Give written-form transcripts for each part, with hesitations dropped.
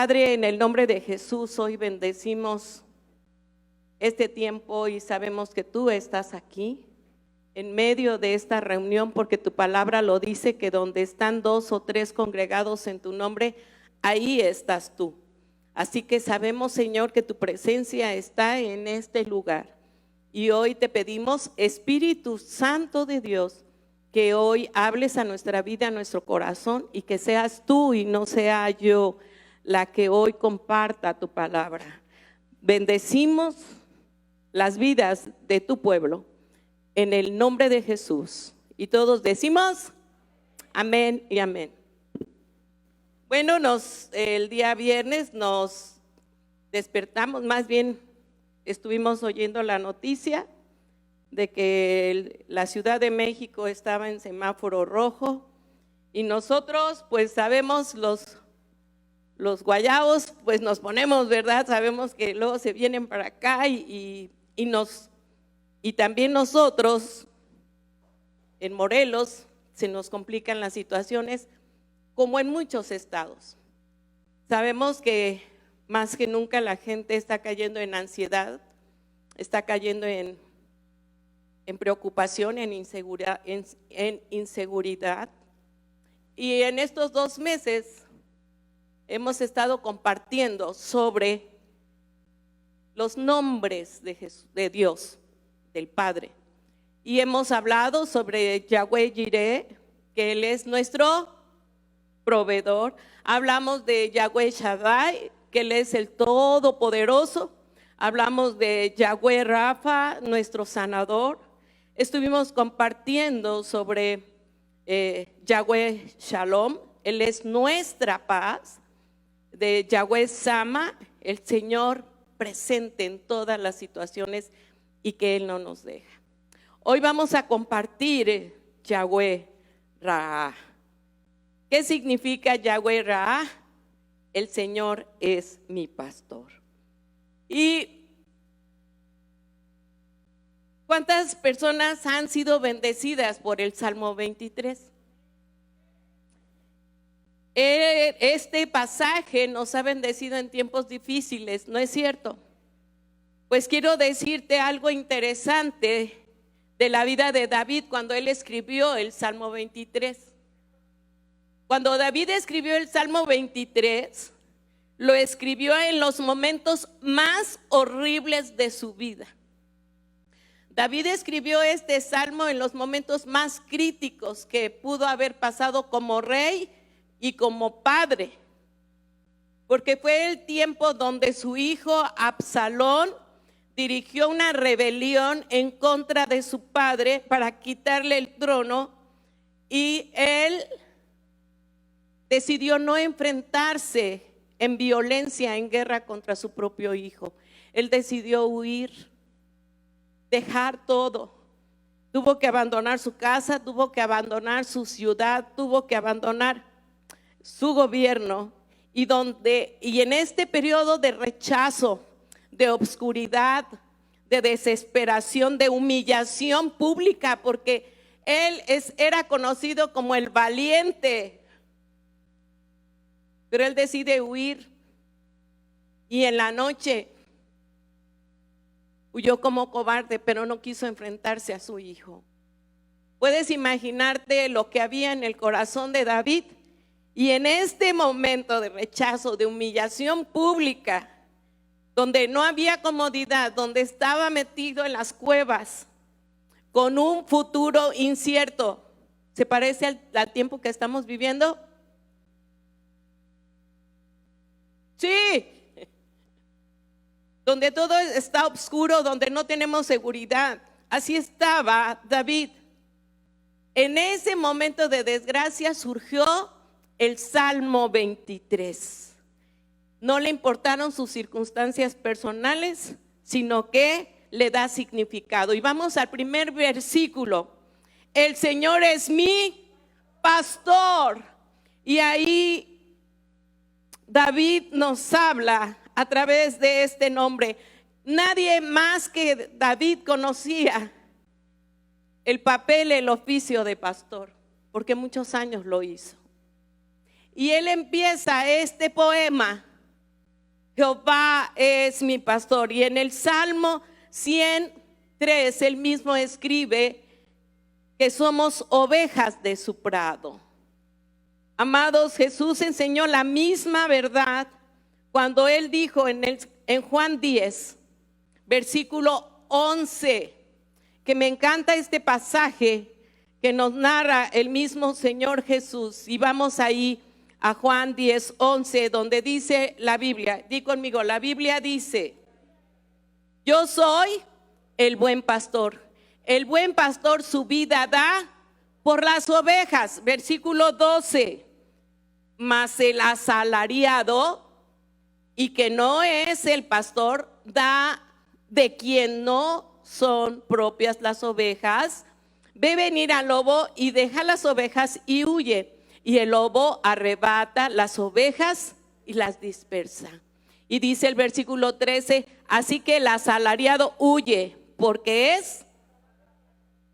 Padre, en el nombre de Jesús, hoy bendecimos este tiempo y sabemos que tú estás aquí en medio de esta reunión, porque tu palabra lo dice, que donde están 2 o 3 congregados en tu nombre, ahí estás tú. Así que sabemos, Señor, que tu presencia está en este lugar. Y hoy te pedimos, Espíritu Santo de Dios, que hoy hables a nuestra vida, a nuestro corazón, y que seas tú y no sea yo la que hoy comparta tu palabra. Bendecimos las vidas de tu pueblo en el nombre de Jesús. Y todos decimos amén y amén. Bueno, el día viernes nos despertamos, más bien estuvimos oyendo la noticia de que la Ciudad de México estaba en semáforo rojo, y nosotros pues sabemos, los guayabos pues nos ponemos, ¿verdad? Sabemos que luego se vienen para acá y también nosotros en Morelos se nos complican las situaciones, como en muchos estados. Sabemos que más que nunca la gente está cayendo en ansiedad, está cayendo en preocupación, en inseguridad. Y en estos 2 meses hemos estado compartiendo sobre los nombres de Dios, del Padre. Y hemos hablado sobre Yahweh Jireh, que Él es nuestro proveedor. Hablamos de Yahweh Shaddai, que Él es el Todopoderoso. Hablamos de Yahweh Rafa, nuestro sanador. Estuvimos compartiendo sobre Yahweh Shalom, Él es nuestra paz. De Yahweh Sama, el Señor presente en todas las situaciones y que Él no nos deja. Hoy vamos a compartir Yahweh Ra. ¿Qué significa Yahweh Ra? El Señor es mi pastor. ¿Y cuántas personas han sido bendecidas por el Salmo 23? Este pasaje nos ha bendecido en tiempos difíciles, ¿no es cierto? Pues quiero decirte algo interesante de la vida de David cuando él escribió el Salmo 23. Cuando David escribió el Salmo 23, lo escribió en los momentos más horribles de su vida. David escribió este salmo en los momentos más críticos que pudo haber pasado como rey y como padre, porque fue el tiempo donde su hijo Absalón dirigió una rebelión en contra de su padre para quitarle el trono, y él decidió no enfrentarse en violencia, en guerra contra su propio hijo. Él decidió huir, dejar todo. Tuvo que abandonar su casa, tuvo que abandonar su ciudad, tuvo que abandonar su gobierno, y en este periodo de rechazo, de obscuridad, de desesperación, de humillación pública, porque él era conocido como el valiente, pero él decide huir, y en la noche huyó como cobarde, pero no quiso enfrentarse a su hijo. Puedes imaginarte lo que había en el corazón de David. Y en este momento de rechazo, de humillación pública, donde no había comodidad, donde estaba metido en las cuevas, con un futuro incierto, ¿se parece al tiempo que estamos viviendo? Sí, donde todo está oscuro, donde no tenemos seguridad. Así estaba David. En ese momento de desgracia surgió el Salmo 23. No le importaron sus circunstancias personales, sino que le da significado. Y vamos al primer versículo. El Señor es mi pastor. Y ahí David nos habla a través de este nombre. Nadie más que David conocía el papel, el oficio de pastor, porque muchos años lo hizo. Y él empieza este poema Jehová es mi pastor. Y en el Salmo 103 él mismo escribe que somos ovejas de su prado. Amados, Jesús enseñó la misma verdad cuando él dijo en Juan 10, versículo 11, que me encanta este pasaje que nos narra el mismo Señor Jesús. Y vamos ahí a Juan 10, 11, donde dice la Biblia, di conmigo, la Biblia dice: yo soy el buen pastor. El buen pastor su vida da por las ovejas. Versículo 12, mas el asalariado, y que no es el pastor, da de quien no son propias las ovejas, ve venir al lobo y deja las ovejas y huye. Y el lobo arrebata las ovejas y las dispersa. Y dice el versículo 13, así que el asalariado huye porque es,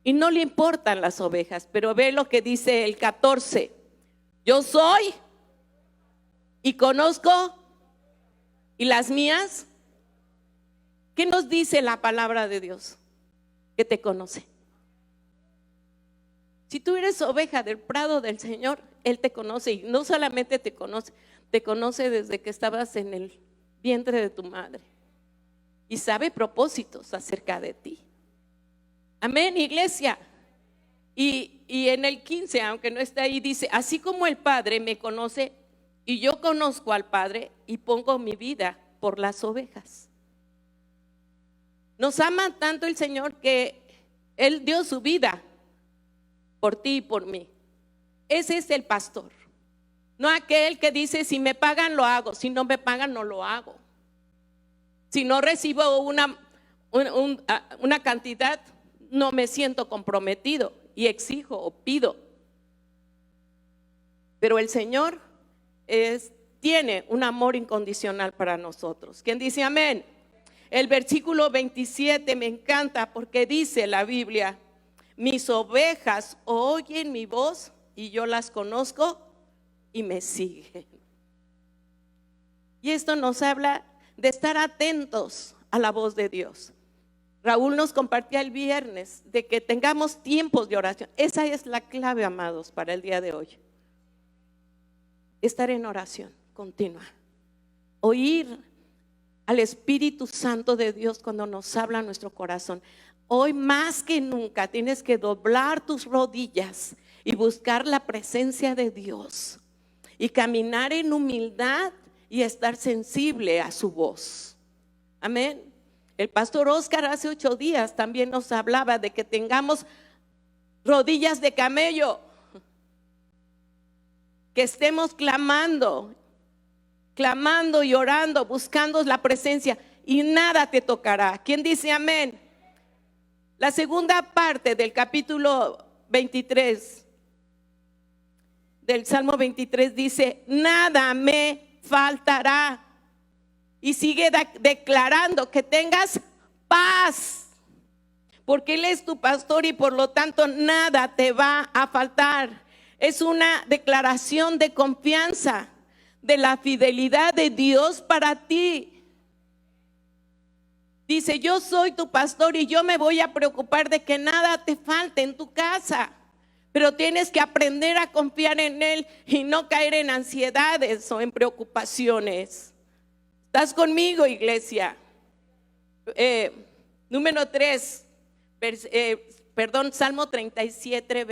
y no le importan las ovejas. Pero ve lo que dice el 14, yo soy y conozco, y las mías. ¿Qué nos dice la palabra de Dios? Que te conoce. Si tú eres oveja del prado del Señor, Él te conoce. Y no solamente te conoce desde que estabas en el vientre de tu madre. Y sabe propósitos acerca de ti. Amén, iglesia. Y en el 15, aunque no está ahí, dice: así como el Padre me conoce y yo conozco al Padre y pongo mi vida por las ovejas. Nos ama tanto el Señor que Él dio su vida por ti y por mí. Ese es el pastor. No aquel que dice: si me pagan lo hago, si no me pagan no lo hago. Si no recibo una cantidad, no me siento comprometido y exijo o pido. Pero el Señor tiene un amor incondicional para nosotros. ¿Quién dice amén? El versículo 27 me encanta porque dice la Biblia: mis ovejas oyen mi voz y yo las conozco y me siguen. Y esto nos habla de estar atentos a la voz de Dios. Raúl nos compartía el viernes de que tengamos tiempos de oración. Esa es la clave, amados, para el día de hoy. Estar en oración continua. Oír al Espíritu Santo de Dios cuando nos habla nuestro corazón. Hoy más que nunca tienes que doblar tus rodillas y buscar la presencia de Dios y caminar en humildad y estar sensible a su voz. Amén. El pastor Oscar hace 8 días también nos hablaba de que tengamos rodillas de camello, que estemos clamando y orando, buscando la presencia, y nada te tocará. ¿Quién dice amén? La segunda parte del capítulo 23 del Salmo 23 dice: nada me faltará. Y sigue declarando que tengas paz, porque Él es tu pastor y por lo tanto nada te va a faltar. Es una declaración de confianza de la fidelidad de Dios para ti. Dice: yo soy tu pastor y yo me voy a preocupar de que nada te falte en tu casa. Pero tienes que aprender a confiar en Él y no caer en ansiedades o en preocupaciones. ¿Estás conmigo, iglesia? Número 3, Salmo 37,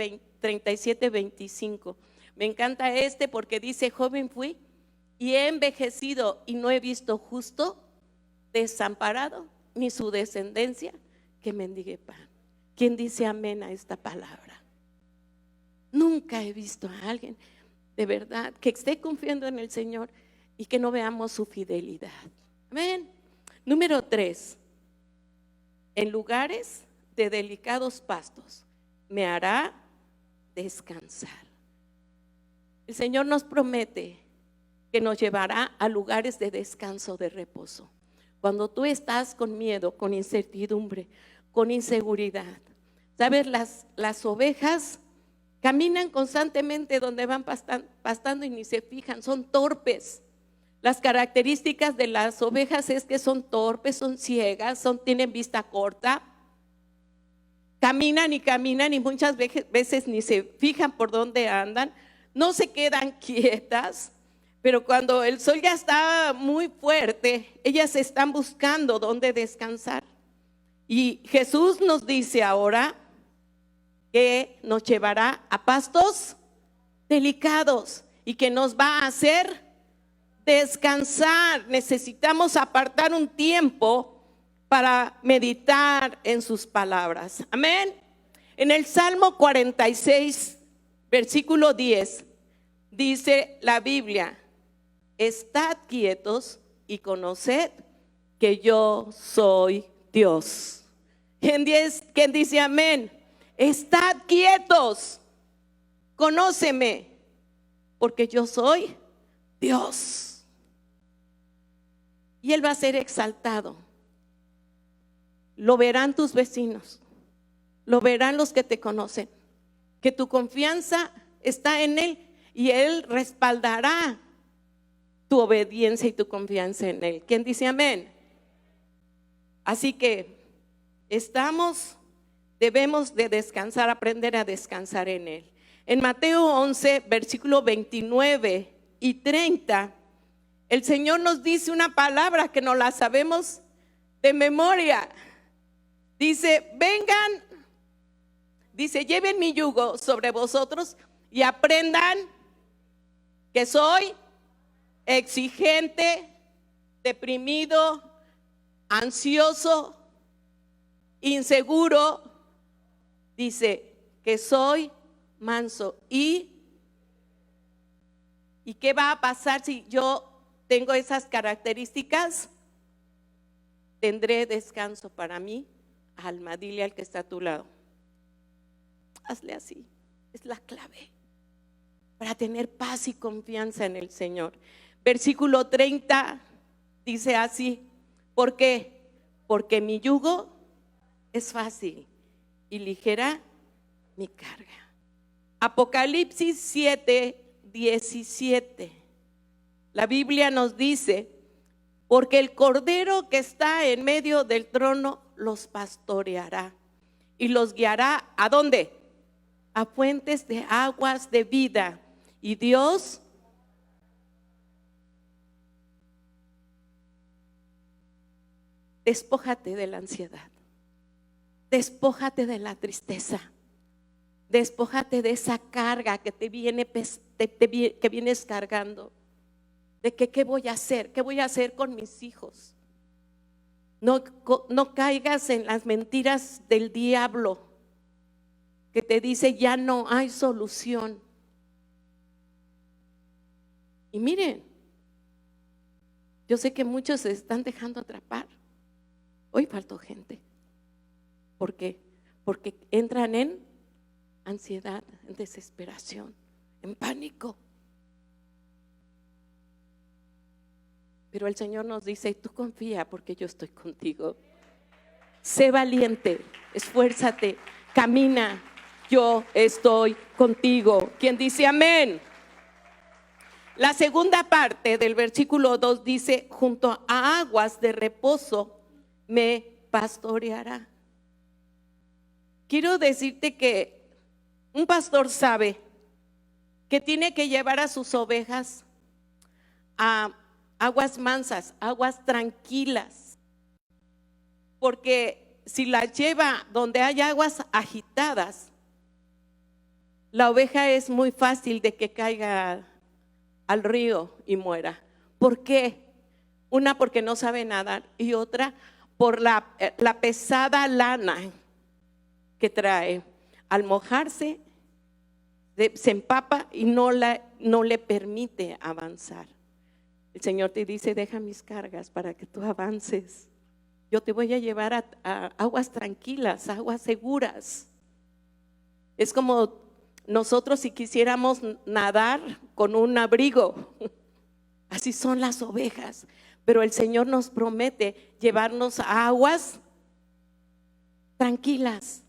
25. Me encanta porque dice: joven fui y he envejecido y no he visto justo desamparado, ni su descendencia que mendigue pan. ¿Quién dice amén a esta palabra? Nunca he visto a alguien de verdad que esté confiando en el Señor y que no veamos su fidelidad. Amén. Número 3, en lugares de delicados pastos me hará descansar. El Señor nos promete que nos llevará a lugares de descanso, de reposo. Cuando tú estás con miedo, con incertidumbre, con inseguridad, sabes, las ovejas caminan constantemente donde van pastando y ni se fijan, son torpes. Las características de las ovejas es que son torpes, son ciegas, tienen vista corta, caminan y muchas veces ni se fijan por dónde andan, no se quedan quietas, pero cuando el sol ya está muy fuerte, ellas están buscando dónde descansar. Y Jesús nos dice ahora que nos llevará a pastos delicados y que nos va a hacer descansar. Necesitamos apartar un tiempo para meditar en sus palabras. Amén. En el Salmo 46, versículo 10, dice la Biblia: estad quietos y conoced que yo soy Dios. ¿Quién dice amén? Estad quietos, conóceme, porque yo soy Dios. Y Él va a ser exaltado. Lo verán tus vecinos, lo verán los que te conocen, que tu confianza está en Él y Él respaldará tu obediencia y tu confianza en Él. ¿Quién dice amén? Así que debemos de descansar, aprender a descansar en Él. En Mateo 11, versículo 29 y 30, el Señor nos dice una palabra que no la sabemos de memoria. Dice: vengan, dice, lleven mi yugo sobre vosotros y aprendan que soy exigente, deprimido, ansioso, inseguro. Dice que soy manso. ¿Y qué va a pasar si yo tengo esas características? Tendré descanso para mí, alma. Dile al que está a tu lado, hazle así. Es la clave para tener paz y confianza en el Señor. Versículo 30 dice así: ¿por qué? Porque mi yugo es fácil y ligera mi carga. Apocalipsis 7, 17. La Biblia nos dice: porque el Cordero que está en medio del trono los pastoreará y los guiará ¿a dónde? A fuentes de aguas de vida. Y Dios despójate de la ansiedad, despójate de la tristeza, despójate de esa carga que te viene que vienes cargando, de que qué voy a hacer con mis hijos. No caigas en las mentiras del diablo que te dice ya no hay solución. Y miren, yo sé que muchos se están dejando atrapar. Hoy faltó gente. ¿Por qué? Porque entran en ansiedad, en desesperación, en pánico. Pero el Señor nos dice: tú confía porque yo estoy contigo. Sé valiente, esfuérzate, camina, yo estoy contigo. ¿Quién dice amén? La segunda parte del versículo 2 dice: junto a aguas de reposo me pastoreará. Quiero decirte que un pastor sabe que tiene que llevar a sus ovejas a aguas mansas, aguas tranquilas, porque si las lleva donde hay aguas agitadas, la oveja es muy fácil de que caiga al río y muera. ¿Por qué? Una, porque no sabe nadar, y otra, por la pesada lana que trae. Al mojarse se empapa y no le permite avanzar. El Señor te dice: deja mis cargas para que tú avances. Yo te voy a llevar a aguas tranquilas, aguas seguras. Es como nosotros si quisiéramos nadar con un abrigo. Así son las ovejas. Pero el Señor nos promete llevarnos a aguas tranquilas,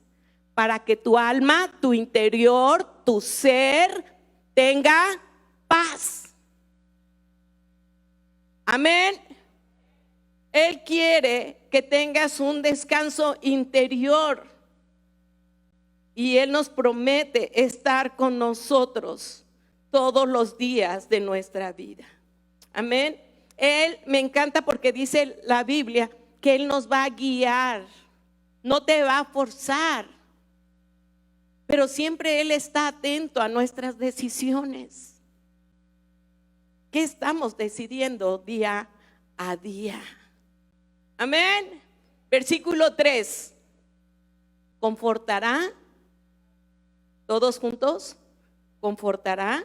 para que tu alma, tu interior, tu ser tenga paz. Amén. Él quiere que tengas un descanso interior. Y Él nos promete estar con nosotros todos los días de nuestra vida. Amén. Él me encanta porque dice la Biblia que Él nos va a guiar, no te va a forzar, pero siempre Él está atento a nuestras decisiones. ¿Qué estamos decidiendo día a día? Amén. Versículo 3. Confortará, todos juntos, confortará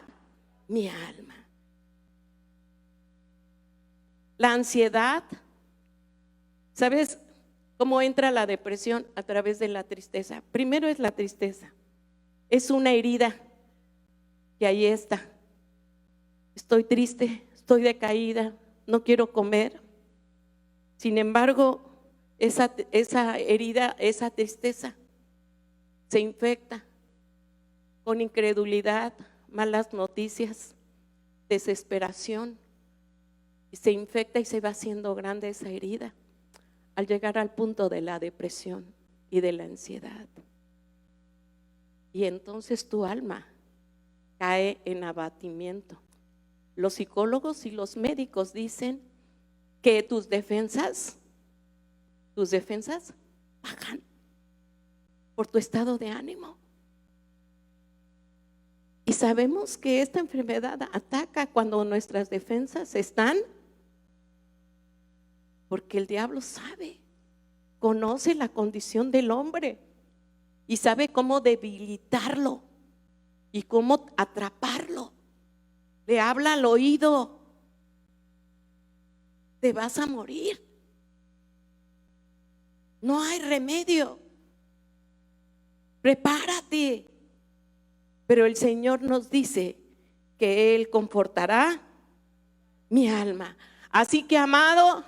mi alma. La ansiedad, ¿sabes cómo entra la depresión? A través de la tristeza. Primero es la tristeza, es una herida que ahí está. Estoy triste, estoy decaída, no quiero comer. Sin embargo, esa herida, esa tristeza se infecta con incredulidad, malas noticias, desesperación, y se infecta y se va haciendo grande esa herida al llegar al punto de la depresión y de la ansiedad. Y entonces tu alma cae en abatimiento. Los psicólogos y los médicos dicen que tus defensas bajan por tu estado de ánimo. Y sabemos que esta enfermedad ataca cuando nuestras defensas están, porque el diablo sabe, conoce la condición del hombre y sabe cómo debilitarlo y cómo atraparlo. Le habla al oído: te vas a morir, no hay remedio, prepárate. Pero el Señor nos dice que Él confortará mi alma. Así que, amado,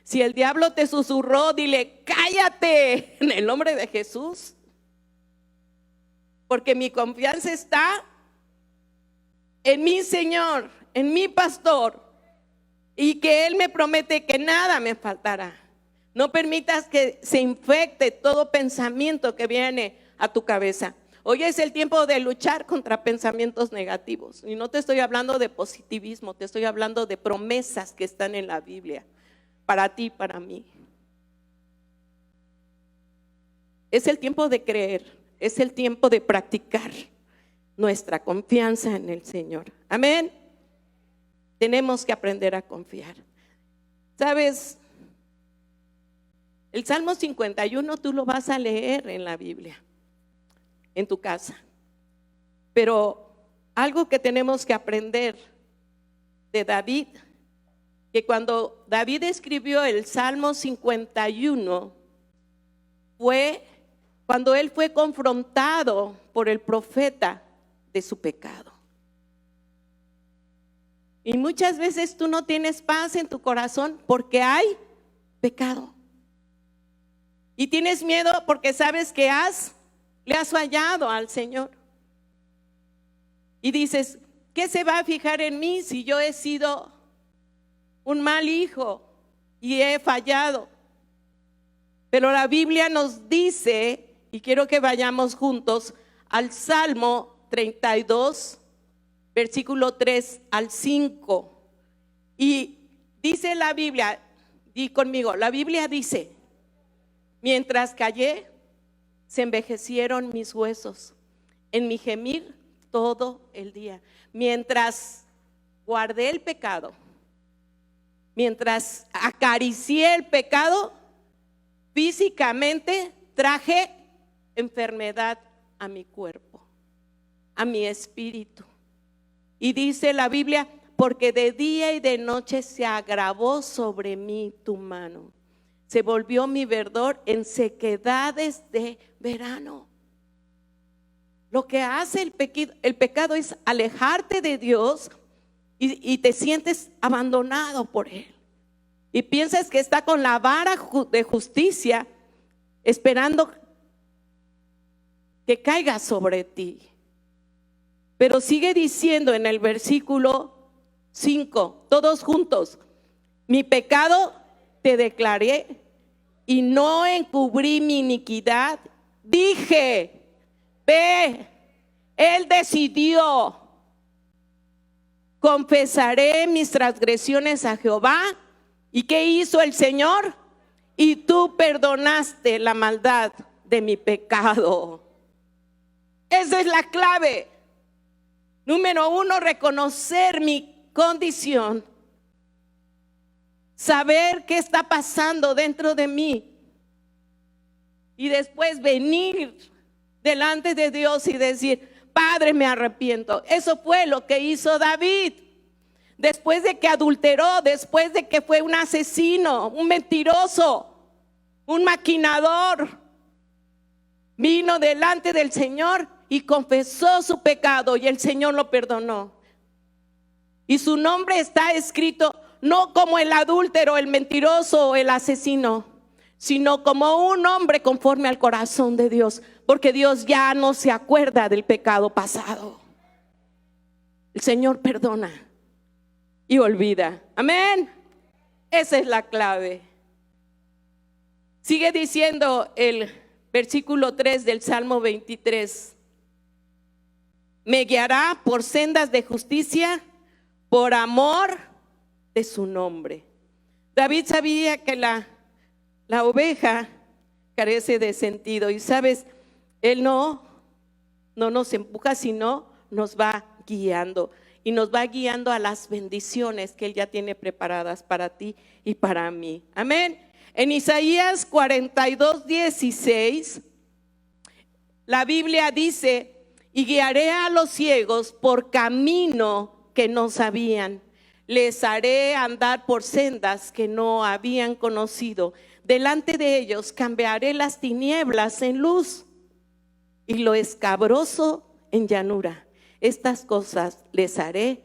si el diablo te susurró, dile: cállate en el nombre de Jesús, porque mi confianza está en mi Señor, en mi pastor, y que Él me promete que nada me faltará. No permitas que se infecte todo pensamiento que viene a tu cabeza. Hoy es el tiempo de luchar contra pensamientos negativos. Y no te estoy hablando de positivismo, te estoy hablando de promesas que están en la Biblia, para ti y para mí. Es el tiempo de creer, es el tiempo de practicar nuestra confianza en el Señor. Amén. Tenemos que aprender a confiar. ¿Sabes? El Salmo 51 tú lo vas a leer en la Biblia, en tu casa. Pero algo que tenemos que aprender de David, que cuando David escribió el Salmo 51, fue cuando él fue confrontado por el profeta de su pecado. Y muchas veces tú no tienes paz en tu corazón porque hay pecado. Y tienes miedo porque sabes que le has fallado al Señor. Y dices: ¿qué se va a fijar en mí si yo he sido un mal hijo y he fallado? Pero la Biblia nos dice, y quiero que vayamos juntos al Salmo 32, versículo 3 al 5. Y dice la Biblia, di conmigo, la Biblia dice: mientras callé, se envejecieron mis huesos en mi gemir todo el día. Mientras guardé el pecado, mientras acaricié el pecado, físicamente traje enfermedad a mi cuerpo, a mi espíritu. Y dice la Biblia: porque de día y de noche se agravó sobre mí tu mano. Se volvió mi verdor en sequedades de verano. Lo que hace el pecado es alejarte de Dios y te sientes abandonado por Él. Y piensas que está con la vara de justicia esperando que caiga sobre ti. Pero sigue diciendo en el versículo 5, todos juntos: Mi pecado te declaré y no encubrí mi iniquidad. Dije, ve, Él decidió. Confesaré mis transgresiones a Jehová. ¿Y qué hizo el Señor? Y tú perdonaste la maldad de mi pecado. Esa es la clave. Número 1, reconocer mi condición. Saber qué está pasando dentro de mí. Y después venir delante de Dios y decir, Padre, me arrepiento. Eso fue lo que hizo David. Después de que adulteró, después de que fue un asesino, un mentiroso, un maquinador, vino delante del Señor y confesó su pecado y el Señor lo perdonó. Y su nombre está escrito no como el adúltero, el mentiroso o el asesino, sino como un hombre conforme al corazón de Dios, porque Dios ya no se acuerda del pecado pasado. El Señor perdona y olvida. Amén. Esa es la clave. Sigue diciendo el versículo 3 del Salmo 23. Me guiará por sendas de justicia por amor de su nombre. David sabía que la oveja carece de sentido. Y sabes, Él no nos empuja, sino nos va guiando. Y nos va guiando a las bendiciones que Él ya tiene preparadas para ti y para mí. Amén. En Isaías 42:16, la Biblia dice, y guiaré a los ciegos por camino que no sabían. Les haré andar por sendas que no habían conocido. Delante de ellos cambiaré las tinieblas en luz y lo escabroso en llanura. Estas cosas les haré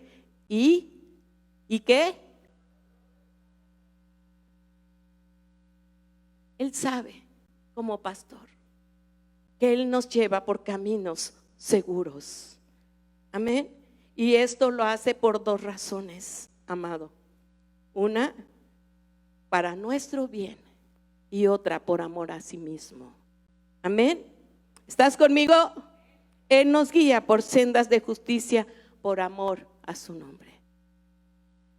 ¿y qué? Él sabe, como pastor, que Él nos lleva por caminos seguros. Amén. Y esto lo hace por 2 razones, amado. Una, para nuestro bien, y otra por amor a sí mismo. Amén. ¿Estás conmigo? Él nos guía por sendas de justicia por amor a su nombre.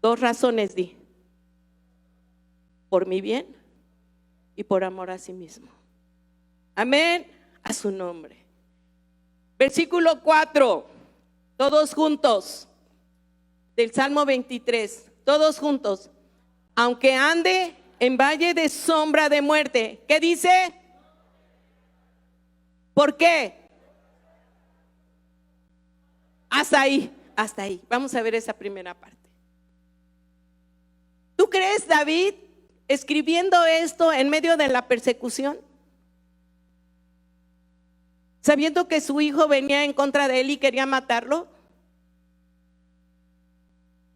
2 razones di. Por mi bien y por amor a sí mismo. Amén. A su nombre. Versículo 4. Todos juntos. Del Salmo 23. Todos juntos. Aunque ande en valle de sombra de muerte. ¿Qué dice? ¿Por qué? Hasta ahí. Vamos a ver esa primera parte. ¿Tú crees, David, escribiendo esto en medio de la persecución? Sabiendo que su hijo venía en contra de él y quería matarlo.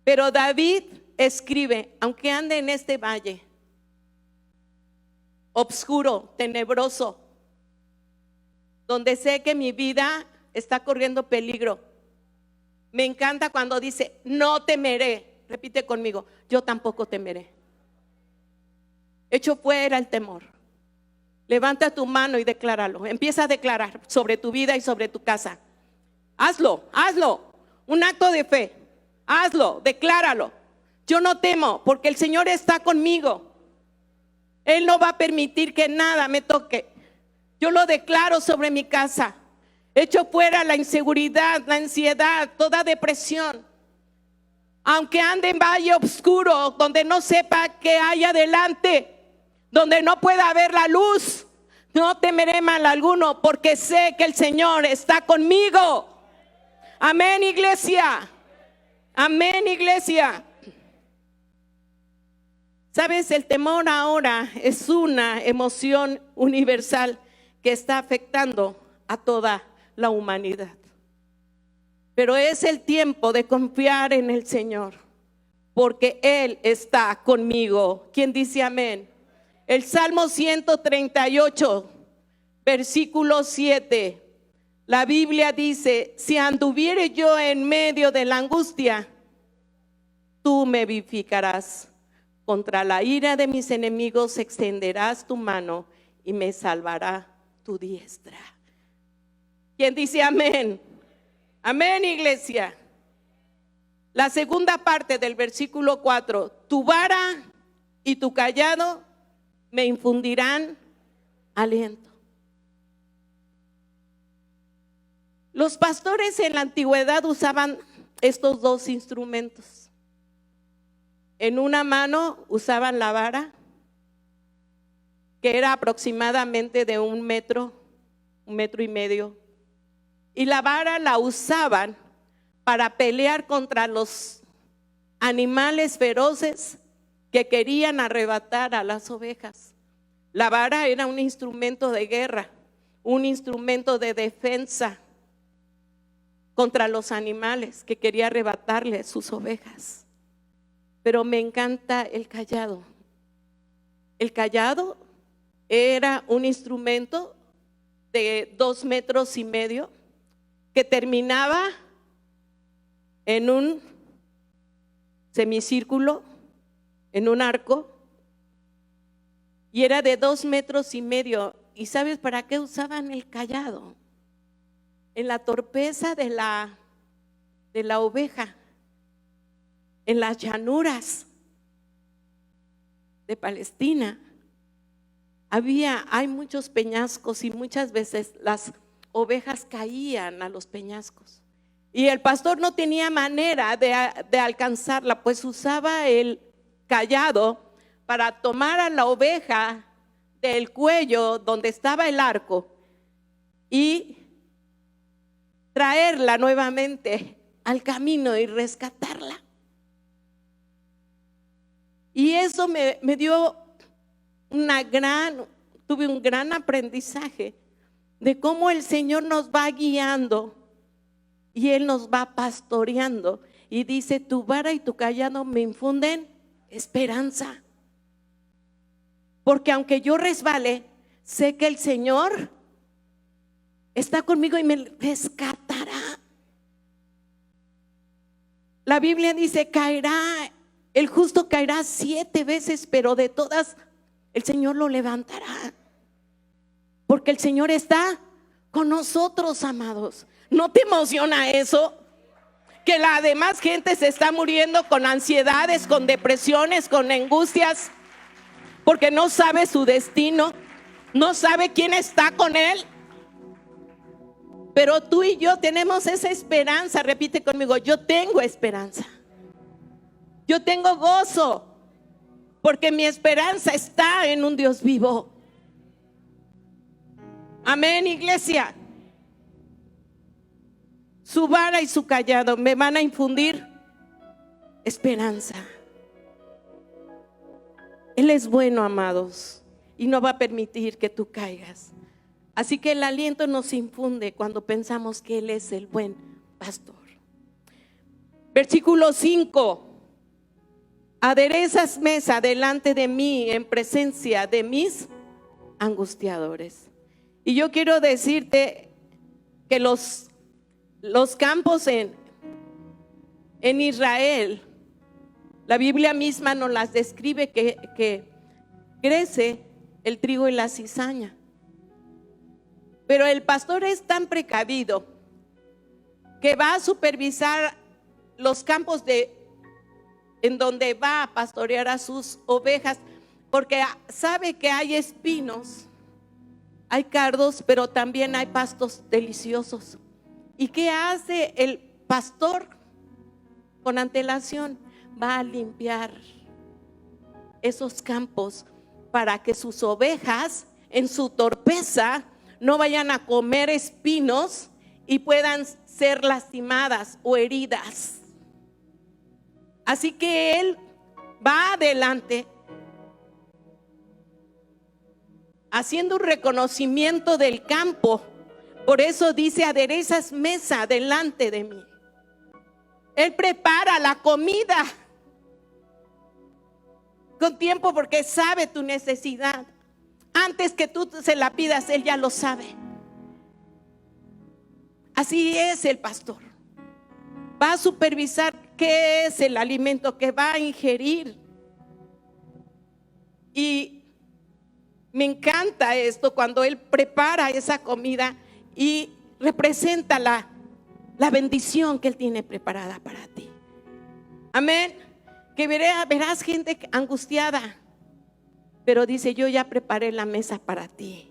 Pero David escribe, aunque ande en este valle obscuro, tenebroso, donde sé que mi vida está corriendo peligro. Me encanta cuando dice, no temeré. Repite conmigo, yo tampoco temeré. Echo fuera el temor. Levanta tu mano y decláralo. Empieza a declarar sobre tu vida y sobre tu casa. Hazlo. Un acto de fe. Hazlo, decláralo. Yo no temo porque el Señor está conmigo. Él no va a permitir que nada me toque. Yo lo declaro sobre mi casa. Echo fuera la inseguridad, la ansiedad, toda depresión. Aunque ande en valle oscuro, donde no sepa qué hay adelante, donde no pueda ver la luz, no temeré mal alguno, porque sé que el Señor está conmigo. Amén, iglesia. Amén, iglesia. Sabes, el temor ahora es una emoción universal que está afectando a toda la humanidad. Pero es el tiempo de confiar en el Señor, porque Él está conmigo. ¿Quién dice amén? El Salmo 138, versículo 7. La Biblia dice, si anduviere yo en medio de la angustia, tú me vivificarás Contra la ira de mis enemigos extenderás tu mano y me salvará tu diestra. ¿Quién dice amén? Amén, iglesia. La segunda parte del versículo 4: tu vara y tu cayado me infundirán aliento. Los pastores en la antigüedad usaban estos dos instrumentos. En una mano usaban la vara, que era aproximadamente de 1 metro, 1,5 metros, y la vara la usaban para pelear contra los animales feroces que querían arrebatar a las ovejas. La vara era un instrumento de guerra, un instrumento de defensa contra los animales que quería arrebatarle sus ovejas. Pero me encanta el cayado. El cayado era un instrumento de 2,5 metros que terminaba en un semicírculo, en un arco, y era de 2,5 metros. ¿Y sabes para qué usaban el cayado? En la torpeza de la oveja, en las llanuras de Palestina hay muchos peñascos y muchas veces las ovejas caían a los peñascos y el pastor no tenía manera de alcanzarla, pues usaba el cayado para tomar a la oveja del cuello donde estaba el arco y traerla nuevamente al camino y rescatarla. Y eso me dio tuve un gran aprendizaje de cómo el Señor nos va guiando y Él nos va pastoreando. Y dice: tu vara y tu cayado me infunden esperanza. Porque aunque yo resbale, sé que el Señor está conmigo y me rescatará. La Biblia dice: el justo caerá 7 veces, pero de todas el Señor lo levantará. Porque el Señor está con nosotros, amados. ¿No te emociona eso? Que la demás gente se está muriendo con ansiedades, con depresiones, con angustias, porque no sabe su destino, no sabe quién está con él. Pero tú y yo tenemos esa esperanza. Repite conmigo: yo tengo esperanza. Yo tengo gozo, porque mi esperanza está en un Dios vivo. Amén, iglesia. Su vara y su cayado me van a infundir esperanza. Él es bueno, amados, y no va a permitir que tú caigas. Así que el aliento nos infunde cuando pensamos que Él es el buen pastor. Versículo 5: aderezas mesa delante de mí en presencia de mis angustiadores. Y yo quiero decirte que los campos en Israel, la Biblia misma nos las describe que crece el trigo y la cizaña. Pero el pastor es tan precavido que va a supervisar los campos en donde va a pastorear a sus ovejas, porque sabe que hay espinos, hay cardos, pero también hay pastos deliciosos. ¿Y qué hace el pastor? Con antelación va a limpiar esos campos para que sus ovejas, en su torpeza, no vayan a comer espinos y puedan ser lastimadas o heridas. Así que Él va adelante haciendo un reconocimiento del campo. Por eso dice: aderezas mesa delante de mí. Él prepara la comida con tiempo, porque sabe tu necesidad. Antes que tú se la pidas, Él ya lo sabe. Así es el pastor. Va a supervisar qué es el alimento que va a ingerir Y me encanta esto cuando Él prepara esa comida y representa la bendición que Él tiene preparada para ti. Amén. Que verás gente angustiada, pero dice: yo ya preparé la mesa para ti.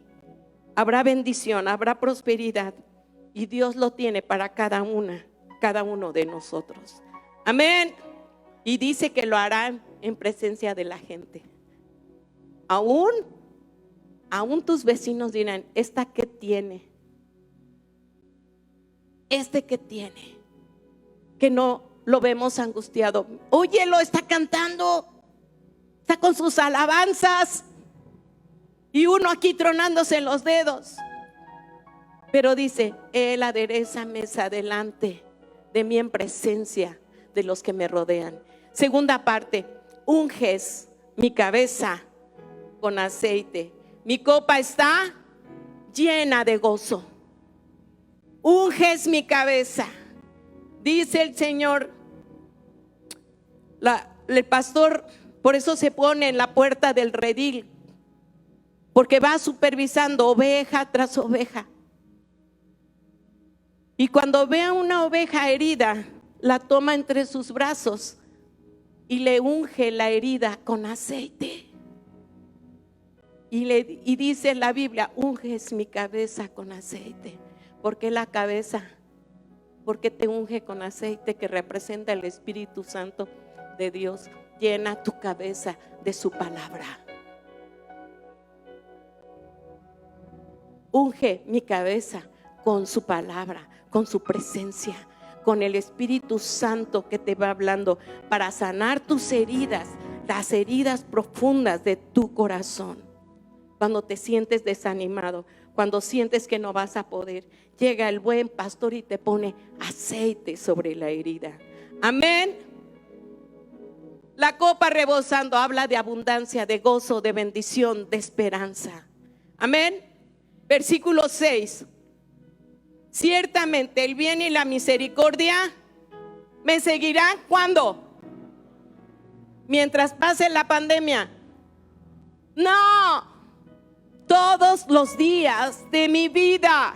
Habrá bendición, habrá prosperidad, y Dios lo tiene para cada uno de nosotros. Amén. Y dice que lo harán en presencia de la gente. Aún tus vecinos dirán: ¿esta qué tiene? ¿Este qué tiene? Que no lo vemos angustiado. Óyelo, está cantando, está con sus alabanzas, y uno aquí tronándose los dedos. Pero dice: Él adereza mesa delante de mí en presencia de los que me rodean. Segunda parte: unges mi cabeza con aceite, mi copa está llena de gozo. Unges mi cabeza. Dice el Señor, el pastor por eso se pone en la puerta del redil, porque va supervisando oveja tras oveja. Y cuando ve a una oveja herida, la toma entre sus brazos y le unge la herida con aceite. Y dice en la Biblia: unges mi cabeza con aceite. ¿Por qué la cabeza? Porque te unge con aceite, que representa el Espíritu Santo de Dios. Llena tu cabeza de su palabra. Unge mi cabeza con su palabra, con su presencia, con el Espíritu Santo que te va hablando para sanar tus heridas, las heridas profundas de tu corazón. Cuando te sientes desanimado, cuando sientes que no vas a poder, llega el buen pastor y te pone aceite sobre la herida. Amén. La copa rebosando habla de abundancia, de gozo, de bendición, de esperanza. Amén. Versículo 6. Ciertamente el bien y la misericordia me seguirán. ¿Cuándo? Mientras pase la pandemia. No, todos los días de mi vida.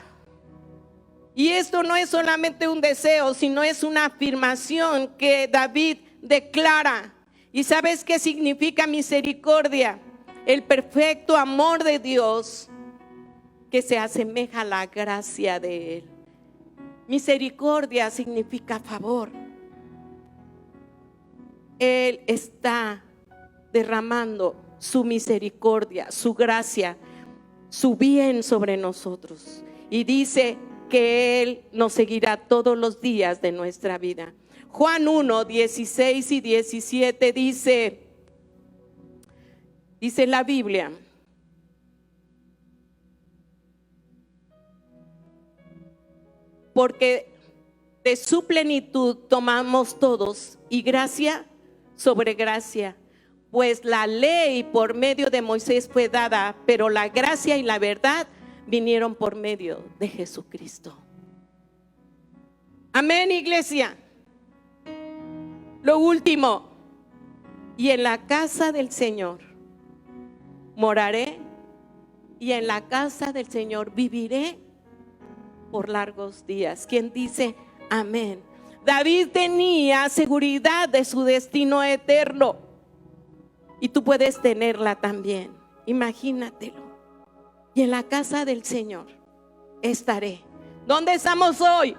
Y esto no es solamente un deseo, sino es una afirmación que David declara. ¿Y sabes qué significa misericordia? El perfecto amor de Dios que se asemeja a la gracia de Él. Misericordia significa favor. Él está derramando su misericordia, su gracia, su bien sobre nosotros. Y dice que Él nos seguirá todos los días de nuestra vida. Juan 1, 16 y 17 dice la Biblia: porque de su plenitud tomamos todos, y gracia sobre gracia. Pues la ley por medio de Moisés fue dada, pero la gracia y la verdad vinieron por medio de Jesucristo. Amén, iglesia. Lo último: y en la casa del Señor moraré, y en la casa del Señor viviré por largos días. ¿Quién dice amén? David tenía seguridad de su destino eterno, y tú puedes tenerla también. Imagínatelo. Y en la casa del Señor estaré. ¿Dónde estamos hoy?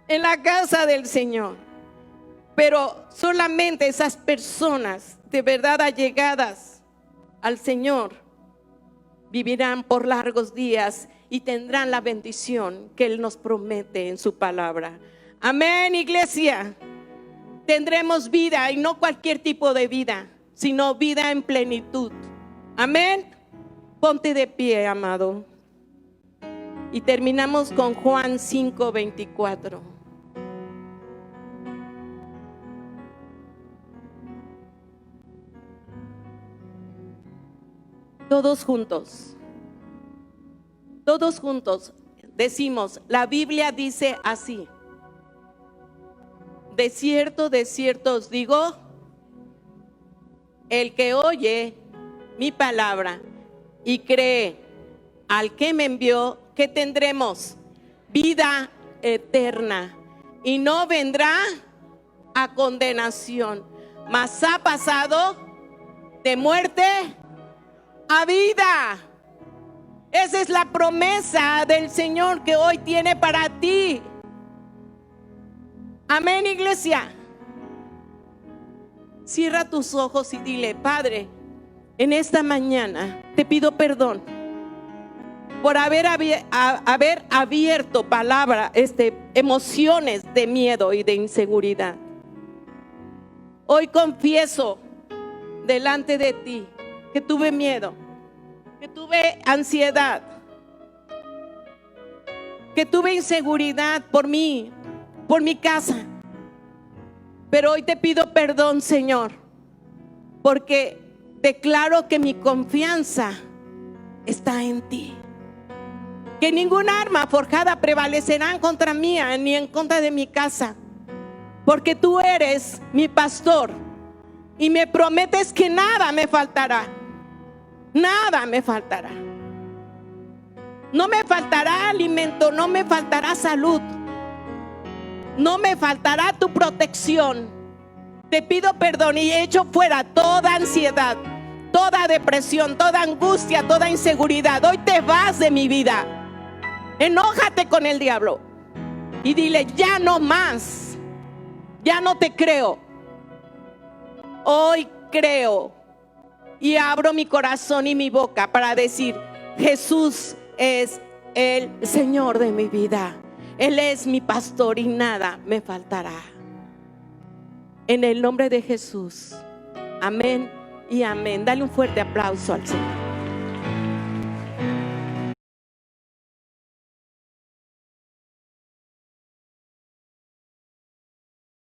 En la casa del Señor. Pero solamente esas personas de verdad allegadas al Señor vivirán por largos días y tendrán la bendición que Él nos promete en su palabra. Amén, iglesia. Tendremos vida, y no cualquier tipo de vida, sino vida en plenitud. Amén. Ponte de pie, amado. Y terminamos con Juan 5, 24. Todos juntos decimos: la Biblia dice así: de cierto os digo, el que oye mi palabra y cree al que me envió, que tendremos vida eterna y no vendrá a condenación, mas ha pasado de muerte a vida. Esa es la promesa del Señor que hoy tiene para ti. Amén, iglesia. Cierra tus ojos y dile: Padre, en esta mañana te pido perdón por haber abierto emociones de miedo y de inseguridad. Hoy confieso delante de ti que tuve miedo, que tuve ansiedad, que tuve inseguridad por mí, por mi casa. Pero hoy te pido perdón, Señor, porque declaro que mi confianza está en ti. Que ninguna arma forjada prevalecerá contra mí ni en contra de mi casa, porque tú eres mi pastor y me prometes que nada me faltará. Nada me faltará. No me faltará alimento, no me faltará salud, no me faltará tu protección. Te pido perdón y echo fuera toda ansiedad, toda depresión, toda angustia, toda inseguridad. Hoy te vas de mi vida. Enójate con el diablo y dile: ya no más, ya no te creo. Hoy creo y abro mi corazón y mi boca para decir: Jesús es el Señor de mi vida. Él es mi pastor y nada me faltará. En el nombre de Jesús. Amén y amén. Dale un fuerte aplauso al Señor.